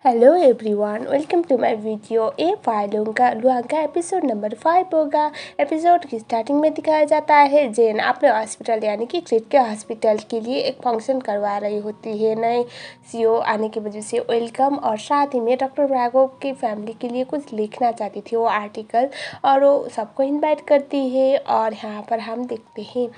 Hello everyone, welcome to my video. ये फाइलों का लुआंका एपिसोड नंबर 5 होगा। एपिसोड की स्टार्टिंग में दिखाया जाता है जेन अपने हॉस्पिटल यानी कि क्रिट के हॉस्पिटल के लिए एक फंक्शन करवा रही होती है नए सीईओ आने की वजह से वेलकम, और साथ ही में डॉक्टर ब्रैगो की फैमिली के लिए कुछ लिखना चाहती थी वो आर्टिकल, और वो सबको इनवाइट करती है। और यहाँ पर हम देखते हैं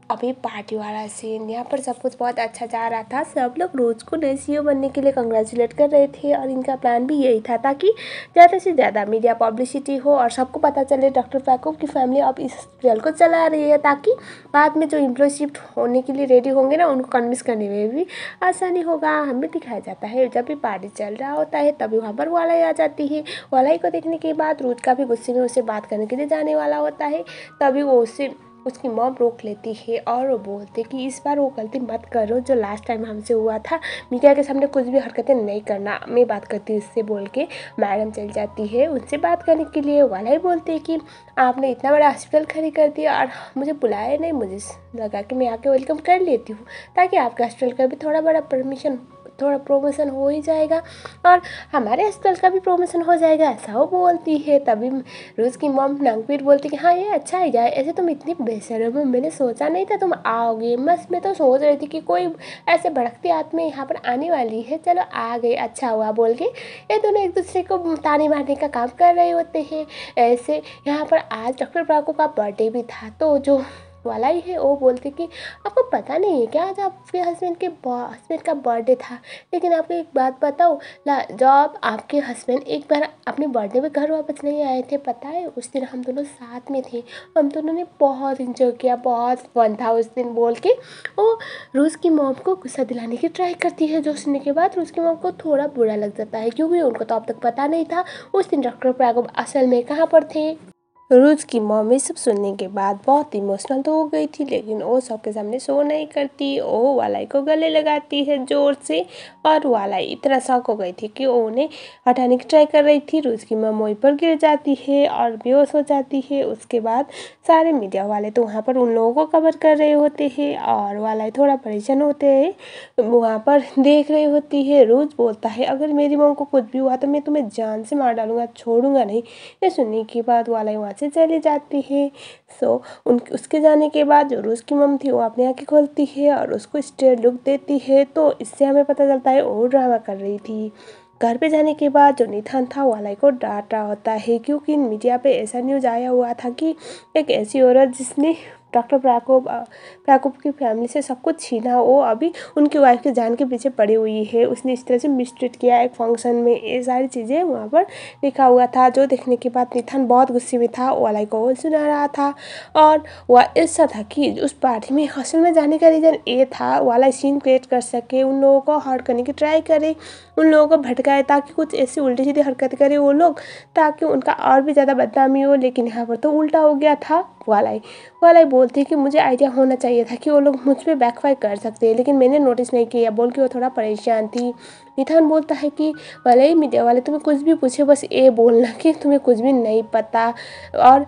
अभी पार्टी वाला सीन। यहाँ पर सब कुछ बहुत अच्छा जा रहा था। सब लोग रोज को नए सीईओ बनने के लिए कंग्रेचुलेट कर रहे थे, और इनका प्लान भी यही था ताकि ज़्यादा से ज़्यादा मीडिया पब्लिसिटी हो और सबको पता चले डॉक्टर पैकोव की फैमिली अब इस हॉस्पिटल को चला रही है, ताकि बाद में जो एम्प्लॉय शिफ्ट होने के लिए रेडी होंगे ना, उनको कन्विंस करने में भी आसानी होगा। हमें दिखाया जाता है जब भी पार्टी चल रहा होता है तभी वहाँ पर वालाई आ जाती है। वालाई को देखने के बाद रोज का भी गुस्से में उससे बात करने के लिए जाने वाला होता है, तभी वो उसकी मॉम रोक लेती है और वो बोलते कि इस बार वो गलती मत करो जो लास्ट टाइम हमसे हुआ था। मीडिया के सामने कुछ भी हरकतें नहीं करना, मैं बात करती हूँ इससे बोल के मैडम चल जाती है उनसे बात करने के लिए। वाला ही बोलते हैं कि आपने इतना बड़ा हॉस्पिटल खड़ी कर दिया और मुझे बुलाया नहीं, मुझे लगा कि मैं आके वेलकम कर लेती हूँ ताकि आपके हॉस्पिटल का भी थोड़ा प्रमोशन हो ही जाएगा और हमारे हॉस्पिटल का भी प्रमोशन हो जाएगा, ऐसा वो बोलती है। तभी रोज़ की मॉम नागवीर बोलती कि हाँ ये अच्छा ही जाए, ऐसे तुम इतनी बेशर्म हो, मैंने सोचा नहीं था तुम आओगे, बस मैं तो सोच रही थी कि कोई ऐसे भड़कती आत्मा यहाँ पर आने वाली है, चलो आ गई, अच्छा हुआ बोल के ये दोनों एक दूसरे को ताने मारने का काम कर रहे होते हैं। ऐसे यहाँ पर आज डॉक्टर ब्राको का बर्थडे भी था, तो जो वाला ही है वो बोलते कि आपको पता नहीं है क्या आज आपके हस्बैंड का बर्थडे था। लेकिन आपको एक बात बताओ, जब आपके हस्बैंड एक बार अपने बर्थडे में घर वापस नहीं आए थे, पता है उस दिन हम दोनों साथ में थे, हम दोनों ने बहुत इंजॉय किया, बहुत फन था उस दिन बोल के वो रूस की मॉम को गुस्सा दिलाने की ट्राई करती है। जो सुनने के बाद रूस की मॉम को थोड़ा बुरा लग जाता है, क्योंकि उनको तो अब तक पता नहीं था उस दिन डॉक्टर पैगोव असल में कहाँ पर थे। रोज की मॉम ये सब सुनने के बाद बहुत इमोशनल तो हो गई थी, लेकिन वो सबके सामने शो नहीं करती। वो वालाई को गले लगाती है जोर से, और वालाई इतना शॉक हो गई थी कि वो उन्हें हटाने की ट्राई कर रही थी। रोज की मॉम वहीं पर गिर जाती है और बेहोश हो जाती है। उसके बाद सारे मीडिया वाले तो वहाँ पर उन लोगों को कवर कर रहे होते हैं, और वालाई थोड़ा परेशान होते हैं, वहाँ पर देख रही होती है। रोज बोलता है अगर मेरी मॉम को कुछ भी हुआ तो मैं तुम्हें जान से मार डालूंगा, छोड़ूंगा नहीं। ये सुनने के बाद वालाई वहाँ से चली जाती है। उसके जाने के बाद जो रूस की मम थी वो अपनी आँखें खोलती है और उसको स्टेयर लुक देती है, तो इससे हमें पता चलता है वो ड्रामा कर रही थी। घर पे जाने के बाद जो निथान था वालाई को डांट रहा होता है, क्योंकि मीडिया पे ऐसा न्यूज़ आया हुआ था कि एक ऐसी औरत जिसने डॉक्टर प्राकोप की फैमिली से सब कुछ छीना, वो अभी उनकी वाइफ की जान के पीछे पड़ी हुई है, उसने इस तरह से मिसट्रीट किया एक फंक्शन में, ये सारी चीज़ें वहाँ पर लिखा हुआ था। जो देखने के बाद निथान बहुत गुस्से में था, वालाई को वो सुना रहा था, और वह ऐसा था कि उस पार्टी में हॉस्टल में जाने का रीज़न ये था वाला सीन क्रिएट कर सके, उन लोगों को हर्ट करने की ट्राई करे, उन लोगों को भटकाए ताकि कुछ ऐसी उल्टी सीधी हरकत करे वो लोग, ताकि उनका और भी ज़्यादा बदनामी हो। लेकिन यहाँ पर तो उल्टा हो गया था। वालाई बोलती है कि मुझे आइडिया होना चाहिए था कि वो लोग मुझ पर बैकफायर कर सकते हैं, लेकिन मैंने नोटिस नहीं किया बोल के वो थोड़ा परेशान थी। निथान बोलता है कि वाले मीडिया वाले तुम्हें कुछ भी पूछे बस ये बोलना कि तुम्हें कुछ भी नहीं पता, और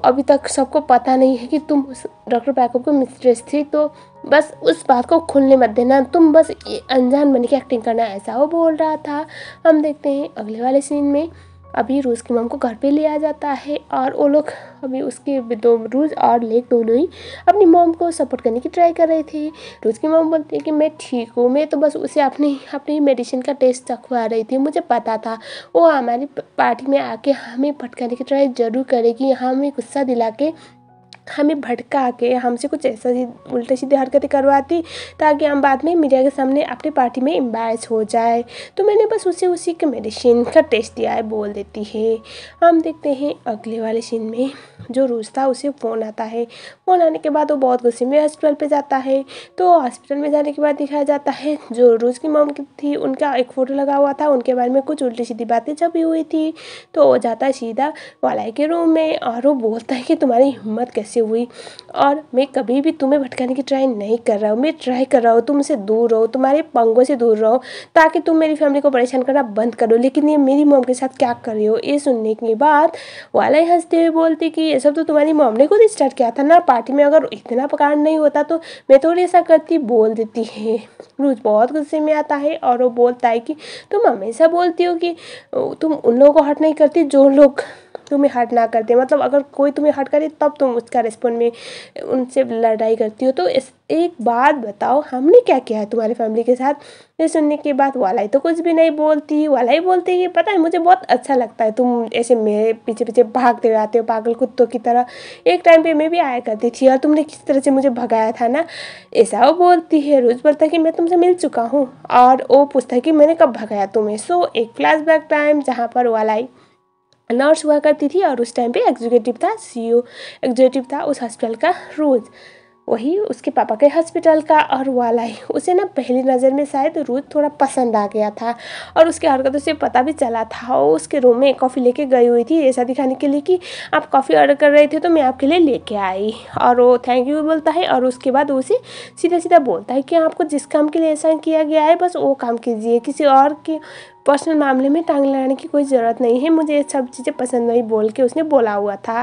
अभी तक सबको पता नहीं है कि तुम डॉक्टर पैकोव को मिस्ट्रेस थी, तो बस उस बात को खुलने मत देना, तुम बस अनजान बन के एक्टिंग करना, ऐसा वो बोल रहा था। हम देखते हैं अगले वाले सीन में अभी रूस की मॉम को घर पे लिया जाता है, और वो लोग अभी उसके दो रूज और लेक दोनों ही अपनी मॉम को सपोर्ट करने की ट्राई कर रहे थे। रूस की मॉम बोलती है कि मैं ठीक हूँ, मैं तो बस उसे अपनी मेडिसिन का टेस्ट चखवा रही थी, मुझे पता था वो हमारी पार्टी में आके हमें भटकाने की ट्राई जरूर करेगी, हमें गुस्सा दिला के हमें भड़का के हमसे कुछ ऐसा उल्टे सीधे हरकतें करवाती ताकि हम बाद में मीडिया के सामने अपनी पार्टी में एम्बैरेस हो जाए, तो मैंने बस उसी के मेडिसिन का टेस्ट दिया है बोल देती है। हम देखते हैं अगले वाले सीन में जो रोज था उसे फ़ोन आता है। फ़ोन आने के बाद वो बहुत गुस्से में हॉस्पिटल पे जाता है, तो हॉस्पिटल में जाने के बाद दिखाया जाता है जो रोज की मॉम की थी उनका एक फ़ोटो लगा हुआ था, उनके बारे में कुछ उल्टी सीधी बातें छपी हुई थी। तो वो जाता है सीधा वालाई के रूम में और वो बोलता है कि तुम्हारी हिम्मत कैसे से हुई, और मैं कभी भी तुम्हें भटकाने की ट्राई नहीं कर रहा हूँ। मैं ट्राई कर रहा हूँ तुमसे दूर रहो, तुम्हारे पंगों से दूर रहो, ताकि तुम मेरी फैमिली को परेशान करना बंद करो। लेकिन ये मेरी मॉम के साथ क्या कर रही हो? ये सुनने के बाद वाला हंसते हुए बोलती कि ये सब तो तुम्हारी मॉम ने खुद स्टार्ट किया था ना, पार्टी में अगर इतना पकाड़ नहीं होता तो मैं थोड़ी ऐसा करती, बोल देती है। रोज बहुत गुस्से में आता है और वो बोलता है कि तुम हमेशा बोलती हो कि तुम उन लोगों को हर्ट नहीं करती जो लोग तुम्हें हर्ट ना करते, मतलब अगर कोई तुम्हें हर्ट करे तब तुम उसका रिस्पॉन्ड में उनसे लड़ाई करती हो। तो एक बात बताओ, हमने क्या किया है तुम्हारी फैमिली के साथ? ये सुनने के बाद वाला तो कुछ भी नहीं बोलती। वाला बोलती है पता है मुझे बहुत अच्छा लगता है तुम ऐसे मेरे पीछे पीछे भागते हुए आते हो पागल कुत्तों की तरह। एक टाइम पे मैं भी आया करती थी और तुमने किस तरह से मुझे भगाया था ना, ऐसा वो बोलती है। रोज बोलता है कि मैं तुमसे मिल चुका हूँ, और वो पूछता है कि मैंने कब भगाया तुम्हें। सो एक फ्लैशबैक टाइम जहाँ पर वाला नर्स हुआ करती थी और उस टाइम पे एग्जीक्यूटिव था, CEO एग्जीक्यूटिव था उस हॉस्पिटल का। रोज वही उसके पापा के हॉस्पिटल का। और वाला ही उसे ना पहली नज़र में शायद रोज थोड़ा पसंद आ गया था, और उसकी हरकतों से पता भी चला था। वो उसके रूम में कॉफ़ी लेके गई हुई थी ऐसा दिखाने के लिए कि आप कॉफ़ी ऑर्डर कर रहे थे तो मैं आपके लिए लेके आई, और वो थैंक यू बोलता है। और उसके बाद उसे सीधा सीधा बोलता है कि आपको जिस काम के लिए ऐसा किया गया है बस वो काम कीजिए, किसी और के पर्सनल मामले में टांग लगाने की कोई ज़रूरत नहीं है, मुझे ये सब चीज़ें पसंद नहीं बोल के उसने बोला हुआ था।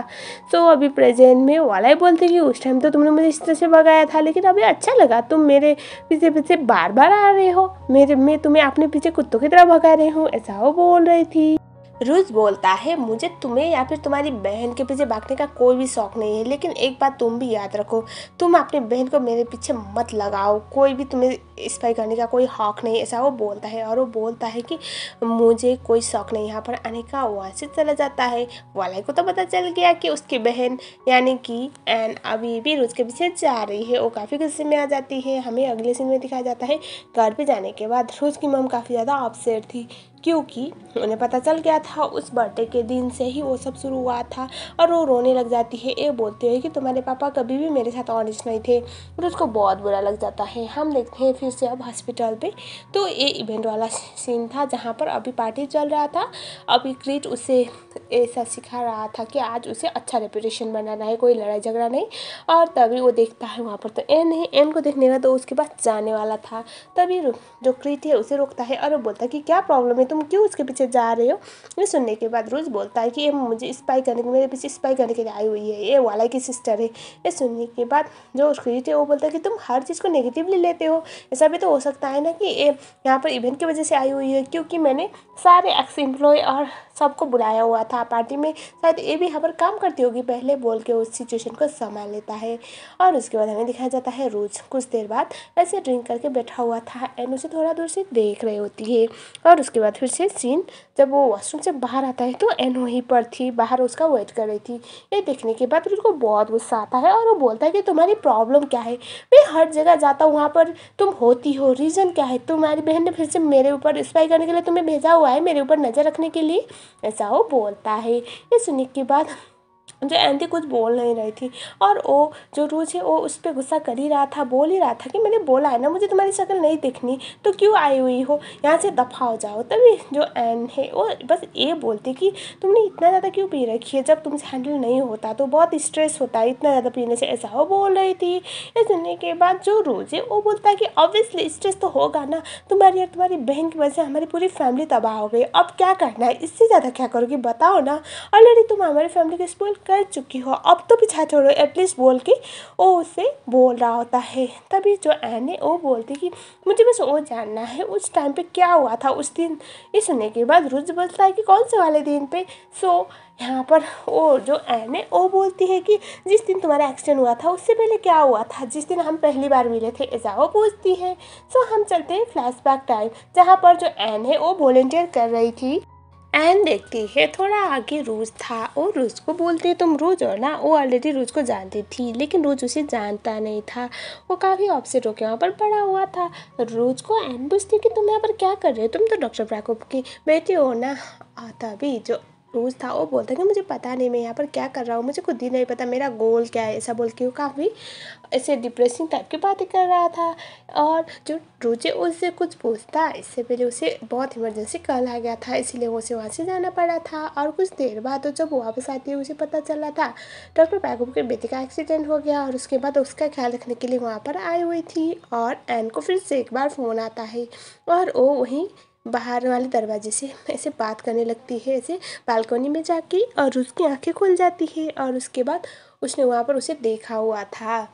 सो अभी प्रेजेंट में वाला ही बोलते कि उस टाइम तो तुमने मुझे इस तरह से भगाया था, लेकिन अभी अच्छा लगा, तुम मेरे पीछे पीछे बार बार आ रहे हो, मैं तुम्हें अपने पीछे कुत्तों की तरह भगा रही हूँ, ऐसा वो बोल रही थी। रूज बोलता है मुझे तुम्हें या फिर तुम्हारी बहन के पीछे भागने का कोई भी शौक नहीं है, लेकिन एक बात तुम भी याद रखो, तुम अपनी बहन को मेरे पीछे मत लगाओ, कोई भी तुम्हें स्पाई करने का कोई हक नहीं, ऐसा वो बोलता है। और वो बोलता है कि मुझे कोई शौक नहीं यहाँ पर आने का, वहाँ से चला जाता है। वाला को तो पता चल गया कि उसकी बहन यानी कि एन अभी भी रूज के पीछे जा रही है। वो काफ़ी गुस्से में आ जाती है। हमें अगले सीन में दिखाया जाता है घर पे जाने के बाद रूज की मम काफ़ी ज़्यादा अपसेट थी, क्योंकि उन्हें पता चल गया था उस बर्थडे के दिन से ही वो सब शुरू हुआ था। और वो रोने लग जाती है, ये बोलते हैं कि तुम्हारे पापा कभी भी मेरे साथ ऑनेस्ट नहीं थे, और उसको बहुत बुरा लग जाता है। हम देखते हैं फिर से अब हॉस्पिटल पे, तो ये इवेंट वाला सीन था जहाँ पर अभी पार्टी चल रहा था। अभी क्रिट उसे ऐसा सिखा रहा था कि आज उसे अच्छा रेपुटेशन बनाना है, कोई लड़ाई झगड़ा नहीं। और तभी वो देखता है वहाँ पर तो एन है, एन को देखने का तो उसके पास जाने वाला था। तभी जो क्रिट है उसे रोकता है और वो बोलता है कि क्या प्रॉब्लम है, तुम क्यों उसके पीछे जा रहे हो? ये सुनने के बाद रोज बोलता है कि ये मुझे स्पाई करने के मेरे पीछे स्पाई करने के लिए आई हुई है, ये वाला की सिस्टर है। ये सुनने के बाद जो क्रिट है वो बोलता है कि तुम हर चीज़ को नेगेटिवली लेते हो, ऐसा भी तो हो सकता है ना कि ये यहाँ पर इवेंट की वजह से आई हुई है, क्योंकि मैंने सारे एक्स एम्प्लॉय और सबको बुलाया हुआ था पार्टी में, शायद ये भी यहाँ पर काम करती होगी, पहले बोल के उस सिचुएशन को संभाल लेता है। और उसके बाद हमें दिखाया जाता है रोज कुछ देर बाद ऐसे ड्रिंक करके बैठा हुआ था एंड उसे थोड़ा दूर से देख रही होती है। और उसके बाद फिर से सीन जब वो वॉशरूम से बाहर आता है तो एन वहीं पर थी, बाहर उसका वेट कर रही थी। ये देखने के बाद उसको बहुत गुस्सा आता है और वो बोलता है कि तुम्हारी प्रॉब्लम क्या है, मैं हर जगह जाता हूँ वहाँ पर तुम होती हो, रीज़न क्या है? तुम्हारी बहन ने फिर से मेरे ऊपर स्पाई करने के लिए तुम्हें भेजा हुआ है, मेरे ऊपर नज़र रखने के लिए, ऐसा वो बोलता है। ये सुनने के बाद जो एंटी कुछ बोल नहीं रही थी, और वो जो रोज है वो उस पर गुस्सा कर ही रहा था, बोल ही रहा था कि मैंने बोला है ना मुझे तुम्हारी शक्ल नहीं दिखनी, तो क्यों आई हुई हो, यहाँ से दफ़ा हो जाओ। तभी जो एन है वो बस ये बोलती कि तुमने इतना ज़्यादा क्यों पी रखी है, जब तुमसे हैंडल नहीं होता तो बहुत स्ट्रेस होता है इतना ज़्यादा पीने से, ऐसा वो बोल रही थी। ये सुनने के बाद जो रोज है वो बोलता है कि ऑब्वियसली स्ट्रेस तो होगा ना, तुम्हारी और तुम्हारी बहन की वजह से हमारी पूरी फैमिली तबाह हो गई, अब क्या करना है, इससे ज़्यादा क्या करोगी बताओ ना, ऑलरेडी तुम हमारी फैमिली को स्पॉइल कर चुकी हो, अब तो पीछा छोड़ो एटलीस्ट बोल के वो उसे बोल रहा होता है। तभी जो एन है वो बोलती कि मुझे बस वो जानना है उस टाइम पे क्या हुआ था उस दिन। ये सुनने के बाद रुज बोलता है कि कौन से वाले दिन पे? सो यहाँ पर वो जो एन है वो बोलती है कि जिस दिन तुम्हारा एक्सीडेंट हुआ था उससे पहले क्या हुआ था, जिस दिन हम पहली बार मिले थे, ऐसा वो पूछती है। सो हम चलते हैं फ्लैशबैक टाइम जहाँ पर जो एन है वो वॉलंटियर कर रही थी। एन देखती है थोड़ा आगे रूज था, और रूज को बोलती है तुम रूज हो ना, वो ऑलरेडी रूज को जानती थी लेकिन रूज उसे जानता नहीं था, वो काफ़ी अपसेट होकर वहाँ पर पड़ा हुआ था। रूज को एन पूछती कि तुम यहाँ पर क्या कर रहे हो, तुम तो डॉक्टर प्रकोप की बेटी हो ना। तभी जो रोज़ था वो बोलता है कि मुझे पता नहीं मैं यहाँ पर क्या कर रहा हूँ, मुझे खुद ही नहीं पता मेरा गोल क्या है। ऐसा बोल के वो काफ़ी ऐसे डिप्रेसिंग टाइप की बातें कर रहा था। और जो रोजे उससे कुछ पूछता इससे पहले उसे बहुत इमरजेंसी कॉल आ गया था, इसीलिए उसे वहाँ से जाना पड़ा था। और कुछ देर बाद तो जब वो वापस आती है उसे पता चला था डॉक्टर पैगुब के बेटे का एक्सीडेंट हो गया। और उसके बाद उसका ख्याल रखने के लिए वहाँ पर आई हुई थी। और एन को फिर से एक बार फ़ोन आता है और वो वहीं बाहर वाले दरवाजे से ऐसे बात करने लगती है, ऐसे बालकनी में जाके। और उसकी आंखें खुल जाती है और उसके बाद उसने वहाँ पर उसे देखा हुआ था।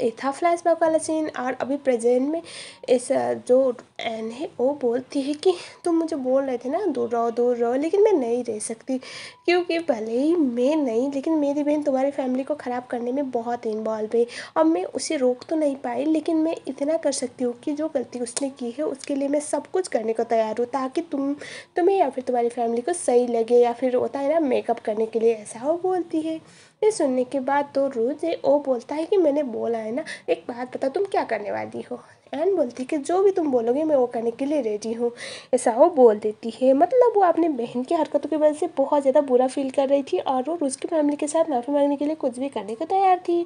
ये था फ्लैशबैक वाला सीन। और अभी प्रेजेंट में इस जो एन है वो बोलती है कि तुम मुझे बोल रहे थे ना दूर रहो, लेकिन मैं नहीं रह सकती, क्योंकि भले ही मैं नहीं लेकिन मेरी बहन तुम्हारी फैमिली को ख़राब करने में बहुत इन्वॉल्व है। अब मैं उसे रोक तो नहीं पाई, लेकिन मैं इतना कर सकती हूँ कि जो गलती उसने की है उसके लिए मैं सब कुछ करने को तैयार हूँ, ताकि तुम्हें या फिर तुम्हारी फैमिली को सही लगे, या फिर होता है ना मेकअप करने के लिए, ऐसा वो बोलती है। ये सुनने के बाद तो रोज वो बोलता है कि मैंने बोला है ना, एक बात बता तुम क्या करने वाली हो। एन बोलती है कि जो भी तुम बोलोगे मैं वो करने के लिए रेडी हूँ, ऐसा वो बोल देती है। मतलब वो अपनी बहन की हरकतों की वजह से बहुत ज़्यादा बुरा फील कर रही थी और वो रोज की फैमिली के साथ माफ़ी मांगने के लिए कुछ भी करने को तैयार थी।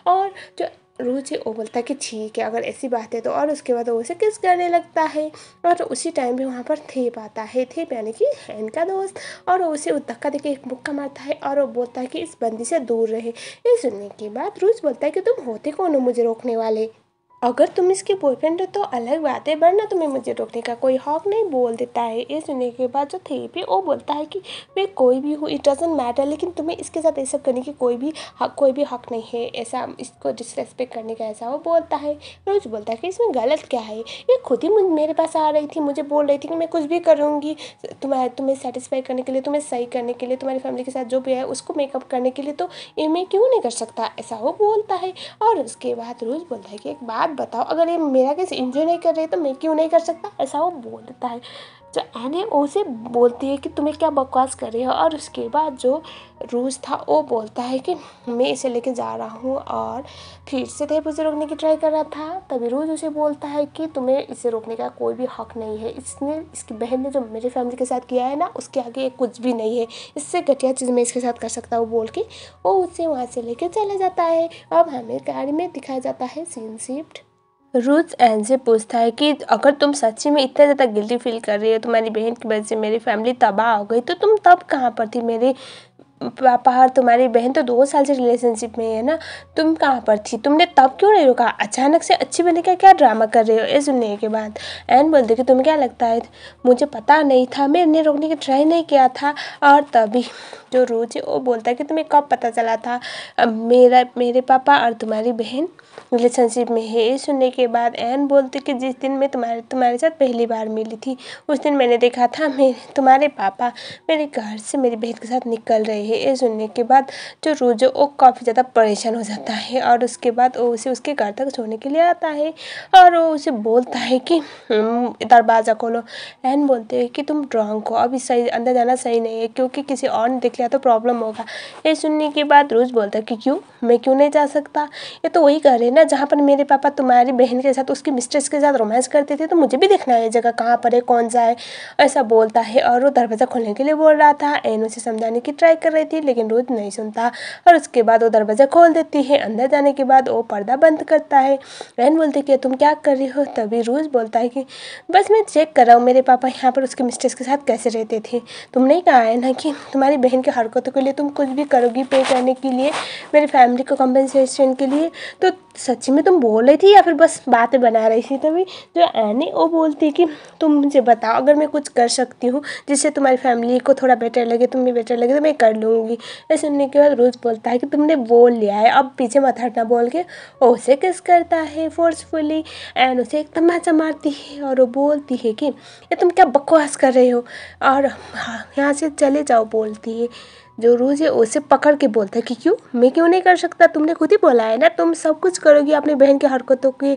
और जो रोज है वो बोलता है कि ठीक है अगर ऐसी बात है तो। और उसके बाद वो उसे किस करने लगता है। और उसी टाइम पे वहाँ पर थेप आता है, थेप यानी कि एन का दोस्त। और वो उसे धक्का देके एक मुक्का मारता है और वो बोलता है कि इस बंदी से दूर रहे। ये सुनने के बाद रूज बोलता है कि तुम होते कौन हो मुझे रोकने वाले, अगर तुम इसके बॉयफ्रेंड हो तो अलग बात है, वरना तुम्हें मुझे रोकने का कोई हक नहीं, बोल देता है। ये सुनने के बाद जो थेपी वो बोलता है कि मैं कोई भी हूँ, इट डजंट मैटर, लेकिन तुम्हें इसके साथ ऐसा करने की कोई भी हक नहीं है, ऐसा इसको डिसरेस्पेक्ट करने का, ऐसा वो बोलता है। रोज बोलता है कि इसमें गलत क्या है, ये खुद ही मेरे पास आ रही थी, मुझे बोल रही थी कि मैं कुछ भी करूँगी तुम्हें सेटिस्फाई करने के लिए, तुम्हें सही करने के लिए, तुम्हारी फैमिली के साथ जो भी है उसको मेकअप करने के लिए, तो ये मैं क्यों नहीं कर सकता, ऐसा वो बोलता है। और उसके बाद रोज बोलता है कि एक बात बताओ, अगर ये मेरा केस इंजॉय नहीं कर रही तो मैं क्यों नहीं कर सकता, ऐसा वो बोल देता है। जो एने उसे बोलती है कि तुम्हें क्या बकवास कर रही हो। और उसके बाद जो रूज था वो बोलता है कि मैं इसे लेके जा रहा हूँ, और फिर से थे उसे रोकने की ट्राई कर रहा था। तभी रोज उसे बोलता है कि तुम्हें इसे रोकने का कोई भी हक नहीं है, इसने इसकी बहन ने जो मेरी फैमिली के साथ किया है ना उसके आगे ये कुछ भी नहीं है, इससे घटिया चीज़ मैं इसके साथ कर सकता हूँ, बोल के वो उसे वहाँ से लेके चला जाता है। अब हमें गाड़ी में दिखाया जाता है सीन शिफ्ट। रूथ एन से पूछता है कि अगर तुम सच्ची में इतना ज़्यादा गिल्टी फील कर रही हो, तुम्हारी बहन की वजह से मेरी फैमिली तबाह हो गई, तो तुम तब कहाँ पर थी। मेरे पापा और तुम्हारी बहन तो 2 साल से रिलेशनशिप में है ना, तुम कहाँ पर थी, तुमने तब क्यों नहीं रोका, अचानक से अच्छी बने का क्या ड्रामा कर रहे हो। ये सुनने के बाद एन बोलती कि तुम्हें क्या लगता है, मुझे पता नहीं था, मैंने रोकने की ट्राई नहीं किया था। और तभी जो रोज है वो बोलता है कि तुम्हें कब पता चला था मेरे पापा और तुम्हारी बहन रिलेशनशिप में है। ये सुनने के बाद एन बोलती कि जिस दिन मैं तुम्हारे साथ पहली बार मिली थी उस दिन मैंने देखा था तुम्हारे पापा मेरे घर से मेरी बहन के साथ निकल रहे हैं। ये सुनने के बाद जो रोज वो काफ़ी ज़्यादा परेशान हो जाता है और उसके बाद वो उसे उसके घर तक छोड़ने के लिए आता है और वो उसे बोलता है कि दरवाज़ा खोलो। एन बोलते हैं कि तुम ड्रंक हो, अभी सही अंदर जाना सही नहीं है, क्योंकि किसी और ने देख लिया तो प्रॉब्लम होगा। ये सुनने के बाद रोज बोलता है कि क्यों, मैं क्यों नहीं जा सकता, ये तो वही घर है ना जहाँ पर मेरे पापा तुम्हारी बहन के साथ उसकी मिस्ट्रेस के साथ रोमांस करते थे, तो मुझे भी देखना है जगह कहाँ पर है, कौन सा है, ऐसा बोलता है। और वो दरवाज़ा खोलने के लिए बोल रहा था। एन उसे समझाने की ट्राई कर रही थी लेकिन रोज नहीं सुनता और उसके बाद वो दरवाज़ा खोल देती है। अंदर जाने के बाद वो पर्दा बंद करता है। एन बोलती कि तुम क्या कर रही हो। तभी रोज बोलता है कि बस मैं चेक कर रहा हूँ मेरे पापा यहाँ पर उसके मिस्ट्रेस के साथ कैसे रहते थे। तुमने कहा है ना कि तुम्हारी बहन की हरकतों के लिए तुम कुछ भी करोगी पे करने के लिए, मेरी फैमिली को कंपनसेशन के लिए, तो सच्ची में तुम बोल रही थी या फिर बस बातें बना रही थी। तभी जो एनी वो बोलती कि तुम मुझे बताओ, अगर मैं कुछ कर सकती हूँ जिससे तुम्हारी फैमिली को थोड़ा बेटर लगे, तुम्हें बेटर लगे, तो मैं कर लूँगी। ऐसे सुनने के बाद रोज बोलता है कि तुमने बोल लिया है, अब पीछे मत हटना, बोल के वो उसे किस करता है फोर्सफुली। एंड उसे एक तमाचा मारती है और वो बोलती है कि ये तुम क्या बकवास कर रहे हो और हाँ यहाँ से चले जाओ, बोलती है। जो रोज है उसे पकड़ के बोलता है कि क्यों, मैं क्यों नहीं कर सकता, तुमने खुद ही बोला है ना तुम सब कुछ करोगी अपनी बहन की हरकतों की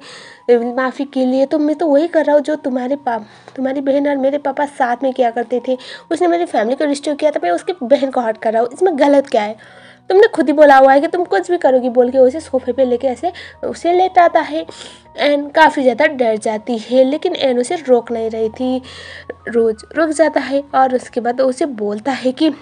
माफ़ी के लिए, तो मैं तो वही कर रहा हूँ जो तुम्हारी बहन और मेरे पापा साथ में किया करते थे। उसने मेरी फैमिली को डिस्टर्ब किया था, मैं उसकी बहन को हर्ट कर रहा हूँ, इसमें गलत क्या है? तुमने खुद ही बोला हुआ है कि तुम कुछ भी करोगी बोल के उसे सोफे पे लेके ऐसे उसे लेट आता है। एन काफ़ी ज़्यादा डर जाती है, लेकिन एन उसे रोक नहीं रही थी। रोज रुक जाता है और उसके बाद उसे बोलता है कि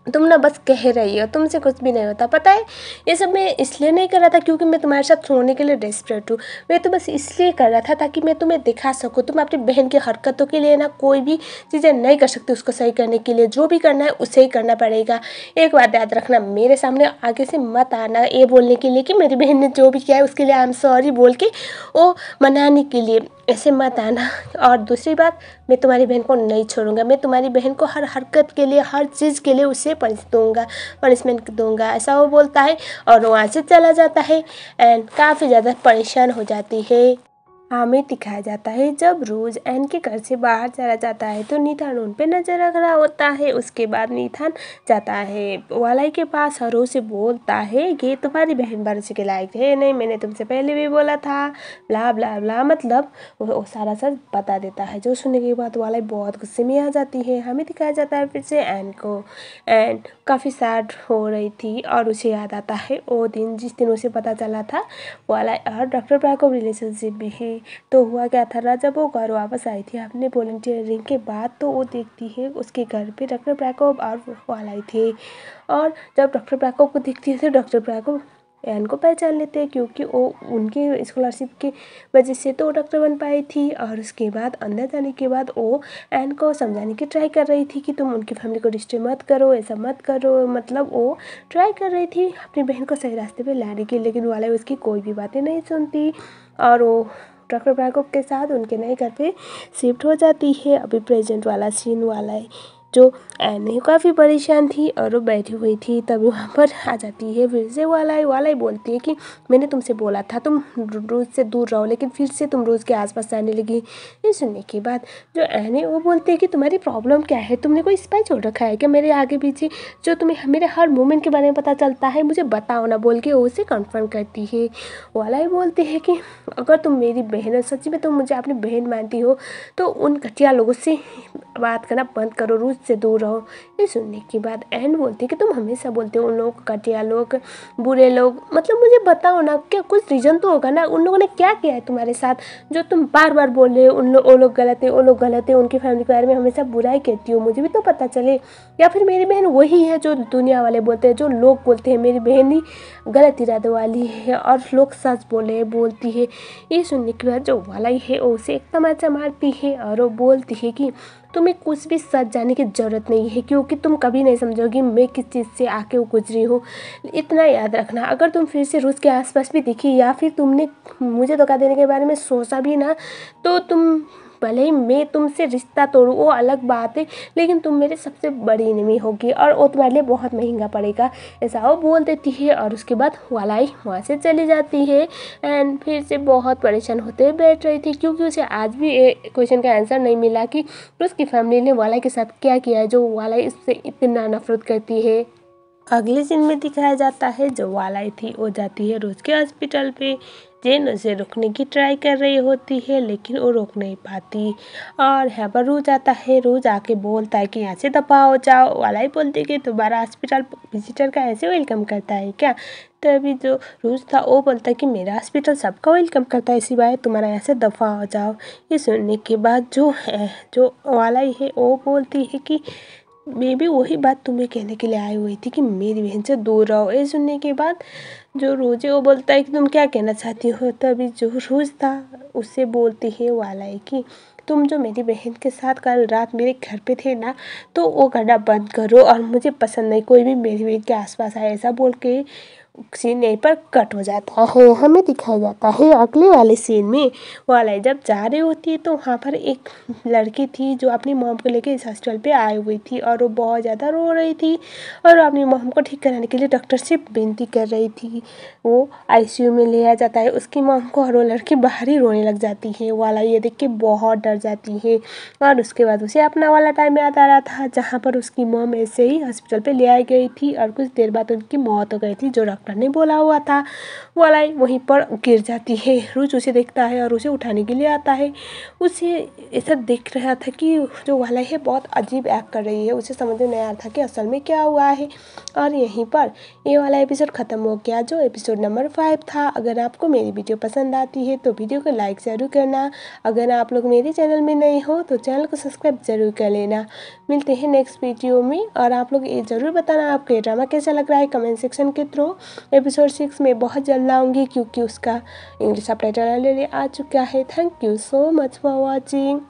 तुम ना बस कह रही हो, तुमसे कुछ भी नहीं होता, पता है ये सब मैं इसलिए नहीं कर रहा था क्योंकि मैं तुम्हारे साथ सोने के लिए डेस्परेट हूँ। मैं तो बस इसलिए कर रहा था ताकि मैं तुम्हें दिखा सकूँ तुम अपनी बहन की हरकतों के लिए ना कोई भी चीज़ें नहीं कर सकती, उसको सही करने के लिए जो भी करना है उसे ही करना पड़ेगा। एक बात याद रखना, मेरे सामने आगे से मत आना ये बोलने के लिए कि मेरी बहन ने जो भी किया है उसके लिए आई एम सॉरी बोल के वो मनाने के लिए, ऐसे मत आना। और दूसरी बात, मैं तुम्हारी बहन को नहीं छोड़ूंगा, मैं तुम्हारी बहन को हर हरकत के लिए हर चीज़ के लिए उसे पनिशमेंट दूंगा, ऐसा वो बोलता है और वहाँ से चला जाता है। एंड काफ़ी ज़्यादा परेशान हो जाती है। हमें दिखाया जाता है जब रोज एन के घर से बाहर चला जाता है तो नीथान उन पे नजर रख रहा होता है। उसके बाद नीथान जाता है वालाई के पास और उसे बोलता है कि तुम्हारी बहन भरोसे के लायक है नहीं, मैंने तुमसे पहले भी बोला था, ब्ला ब्ला ब्ला, मतलब वो सारा सच बता देता है। जो सुनने के बाद वालाई बहुत गुस्से में आ जाती है। हमें दिखाया जाता है फिर से एन को, एन काफ़ी सैड हो रही थी और उसे याद आता है वो दिन जिस दिन उसे पता चला था वालाई और डॉक्टर ब्रैको रिलेशनशिप भी है। तो हुआ क्या था, जब वो घर वापस आई थी अपने वॉलंटियरिंग के बाद तो वो देखती है उसके घर पे डॉक्टर ब्रैकोव और वालाई थे। और जब डॉक्टर ब्रैकोव को देखती है तो डॉक्टर ब्रैकोव एन को पहचान लेते हैं क्योंकि वो उनके स्कॉलरशिप की वजह से तो डॉक्टर बन पाई थी। और उसके बाद अंदर जाने के बाद वो एन को समझाने की ट्राई कर रही थी कि तुम उनकी फैमिली को डिस्टर्ब मत करो, ऐसा मत करो, मतलब वो ट्राई कर रही थी अपनी बहन को सही रास्ते पे लाने की, लेकिन वाला उसकी कोई भी बातें नहीं सुनती और वो डॉक्टर ब्रैकोव के साथ उनके नए घर पे शिफ्ट हो जाती है। अभी प्रेजेंट वाला सीन वाला है जो एन काफ़ी परेशान थी और वो बैठी हुई थी, तभी वहाँ पर आ जाती है फिर से वाला ही बोलती है कि मैंने तुमसे बोला था तुम रोज़ से दूर रहो, लेकिन फिर से तुम रोज़ के आसपास आने लगी। ये सुनने के बाद जो एन है वो बोलती है कि तुम्हारी प्रॉब्लम क्या है, तुमने कोई स्पाई छोड़ रखा है क्या मेरे आगे पीछे, जो तुम्हें मेरे हर मोमेंट के बारे में पता चलता है, मुझे बताओ ना बोल के वो उसे कन्फर्म करती है। वाला ही बोलती है कि अगर तुम मेरी बहन हो, सच्ची में तुम मुझे अपनी बहन मानती हो, तो उन घटिया लोगों से बात करना बंद करो, रोज से दूर रहो। ये सुनने के बाद एन बोलती है कि तुम हमेशा बोलते हो उन लोग घटिया लोग, बुरे लोग, मतलब मुझे बताओ ना, क्या कुछ रीज़न तो होगा ना, उन लोगों ने क्या किया है तुम्हारे साथ जो तुम बार बार बोल रहे हो वो लोग गलत है, वो लोग गलत है, उनकी फैमिली के बारे में हमेशा बुराई कहती हो, मुझे भी तो पता चले। या फिर मेरी बहन वही है जो दुनिया वाले बोलते हैं, जो लोग बोलते हैं मेरी बहन ही गलत इरादे वाली है और लोग सच बोलती है। ये सुनने के बाद जो वाला है वो उसे एक तमाचा मारती है और वो बोलती है कि तुम्हें कुछ भी सच जानने की ज़रूरत नहीं है क्योंकि तुम कभी नहीं समझोगी मैं किस चीज़ से आके गुजरी हूँ। इतना याद रखना, अगर तुम फिर से रूस के आसपास भी दिखी या फिर तुमने मुझे धोखा देने के बारे में सोचा भी ना, तो तुम भले ही मैं तुमसे रिश्ता तोड़ूँ वो अलग बात है, लेकिन तुम मेरे सबसे बड़ी एनिमी होगी और वो तुम्हारे लिए बहुत महंगा पड़ेगा, ऐसा वो बोल देती है। और उसके बाद वालाई वहाँ से चली जाती है। एंड फिर से बहुत परेशान होते बैठ रही थी क्योंकि उसे आज भी क्वेश्चन का आंसर नहीं मिला कि उसकी फैमिली ने वालाई के साथ क्या किया है जो वालाई इससे इतना नफरत करती है। अगले सीन में दिखाया जाता है जो वालाई थी वो जाती है रोज के हॉस्पिटल पे। जेन उसे रोकने की ट्राई कर रही होती है लेकिन वो रोक नहीं पाती और यहाँ पर रोज आता है। रोज आके बोलता है कि यहाँ से दफा हो जाओ। वालाई बोलती है कि तुम्हारा हॉस्पिटल विजिटर का ऐसे वेलकम करता है क्या। तभी जो रोज था वो बोलता है कि मेरा हॉस्पिटल सबका वेलकम करता है सिवाय तुम्हारा यहाँ से दफा हो जाओ। ये सुनने के बाद जो वालाई है वो बोलती है कि मैं भी वही बात तुम्हें कहने के लिए आई हुई थी कि मेरी बहन से दूर रहो। ये सुनने के बाद जो रोज है वो बोलता है कि तुम क्या कहना चाहती हो। तभी जो रोज था उससे बोलती है वालाई कि तुम जो मेरी बहन के साथ कल रात मेरे घर पे थे ना, तो वो करना बंद करो और मुझे पसंद नहीं कोई भी मेरी बहन के आसपास आए, ऐसा बोल के सीन यहीं पर कट हो जाता है। हमें दिखाया जाता है अगले वाले सीन में वाला जब जा रही होती है तो वहाँ पर एक लड़की थी जो अपनी मॉम को लेकर इस हॉस्पिटल पे आई हुई थी और वो बहुत ज़्यादा रो रही थी और अपनी मॉम को ठीक कराने के लिए डॉक्टर से विनती कर रही थी। वो आईसीयू में ले आ जाता है उसकी मॉम को और वो लड़की बाहर ही रोने लग जाती है। वाला ये देख के बहुत डर जाती है और उसके बाद उसे अपना वाला टाइम याद आ रहा था जहाँ पर उसकी मॉम ऐसे ही हॉस्पिटल पे ले आई गई थी और कुछ देर बाद उनकी मौत हो गई थी जो डॉक्टर ने बोला हुआ था। वाला वहीं पर गिर जाती है। रुच उसे देखता है और उसे उठाने के लिए आता है। उसे ऐसा देख रहा था कि जो वाला है बहुत अजीब एक्ट कर रही है। उसे समझ में नहीं आ रहा था कि असल में क्या हुआ है। और यहीं पर ये वाला एपिसोड ख़त्म हो गया जो एपिसोड नंबर 5 था। अगर आपको मेरी वीडियो पसंद आती है तो वीडियो को लाइक ज़रूर करना। अगर आप लोग मेरे चैनल में नए हो तो चैनल को सब्सक्राइब ज़रूर कर लेना। मिलते हैं नेक्स्ट वीडियो में और आप लोग ये ज़रूर बताना आपको ये ड्रामा कैसा लग रहा है कमेंट सेक्शन के थ्रू। एपिसोड 6 में बहुत जल्द आऊँगी क्योंकि उसका इंग्लिश सबटाइटल ऑलरेडी आ चुका है। Thank you so much for watching.